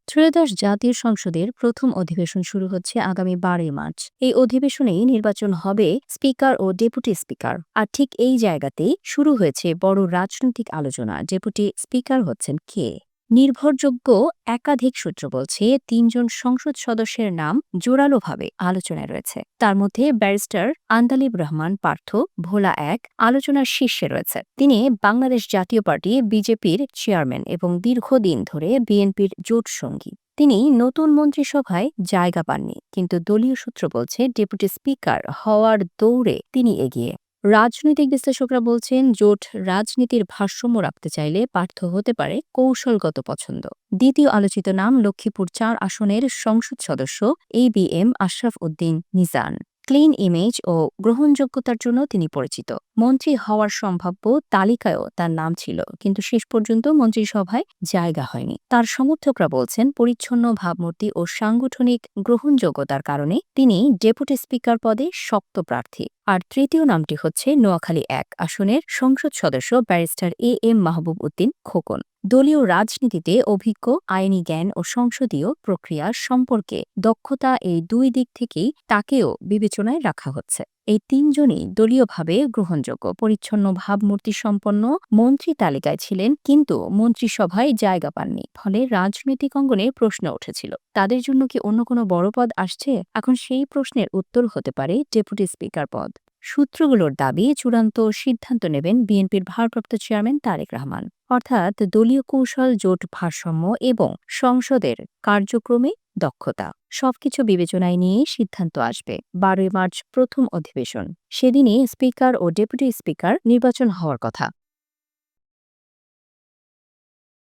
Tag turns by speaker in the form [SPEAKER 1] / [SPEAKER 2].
[SPEAKER 1] ত্রয়োদশ জাতীয় সংসদের প্রথম অধিবেশন শুরু হচ্ছে আগামী 12ই মার্চ। এই অধিবেশনেই নির্বাচন হবে স্পিকার ও ডেপুটি স্পিকার। আর ঠিক এই জায়গাতেই শুরু হয়েছে বড় রাজনৈতিক আলোচনা, ডেপুটি স্পিকার হচ্ছেন কে। নির্ভরযোগ্য একাধিক সূত্র বলছে 3জন সংসদ সদস্যের নাম জোরালোভাবে আলোচনায় রয়েছে। তার মধ্যে ব্যারিস্টার আন্দালিব রহমান পার্থ ভোলা এক আলোচনার শীর্ষে রয়েছে। তিনি বাংলাদেশ জাতীয় পার্টি বিজেপির চেয়ারম্যান এবং দীর্ঘদিন ধরে বিএনপির জোট সঙ্গী। তিনি নতুন মন্ত্রিসভায় জায়গা পাননি, কিন্তু দলীয় সূত্র বলছে ডেপুটি স্পিকার হওয়ার দৌড়ে তিনি এগিয়ে। রাজনৈতিক বিশ্লেষকরা বলছেন জোট রাজনীতির ভারসাম্য রাখতে চাইলে পার্থ হতে পারে কৌশলগত পছন্দ। দ্বিতীয় আলোচিত নাম লক্ষ্মীপুর 4 আসনের সংসদ সদস্য ABM আশরাফ উদ্দিন নিজান। ক্লিন ইমেজ ও গ্রহণযোগ্যতার জন্য তিনি পরিচিত। মন্ত্রী হওয়ার সম্ভাব্য তালিকায়ও তার নাম ছিল, কিন্তু শেষ পর্যন্ত মন্ত্রিসভায় জায়গা হয়নি। তার সমর্থকরা বলছেন পরিচ্ছন্ন ভাবমূর্তি ও সাংগঠনিক গ্রহণযোগ্যতার কারণে তিনি ডেপুটি স্পিকার পদে শক্ত প্রার্থী। আর তৃতীয় নামটি হচ্ছে নোয়াখালী 1 আসনের সংসদ সদস্য ব্যারিস্টার AM মাহবুব উদ্দিন খোকন। দলীয় রাজনীতিতে অভিজ্ঞ, আইনি জ্ঞান ও সংসদীয় প্রক্রিয়া সম্পর্কে দক্ষতা, এই দুই দিক থেকেই তাকেও বিবেচনায় রাখা হচ্ছে। এই 3জনই দলীয়ভাবে গ্রহণযোগ্য, পরিচ্ছন্ন ভাবমূর্তি সম্পন্ন মন্ত্রী তালিকায় ছিলেন, কিন্তু মন্ত্রিসভায় জায়গা পাননি। ফলে রাজনৈতিক অঙ্গনে প্রশ্ন উঠেছিল, তাদের জন্য কি অন্য কোনো বড় পদ আসছে? এখন সেই প্রশ্নের উত্তর হতে পারে ডেপুটি স্পিকার পদ। সূত্রগুলোর দাবি চূড়ান্ত সিদ্ধান্ত নেবেন বিএনপির ভারপ্রাপ্ত চেয়ারম্যান তারেক রহমান। অর্থাৎ দলীয় কৌশল, জোট ভারসাম্য এবং সংসদের কার্যক্রমে দক্ষতা সবকিছু বিবেচনায় নিয়ে সিদ্ধান্ত আসবে। 12ই মার্চ প্রথম অধিবেশন, সেদিনই স্পিকার ও ডেপুটি স্পিকার নির্বাচন হওয়ার কথা।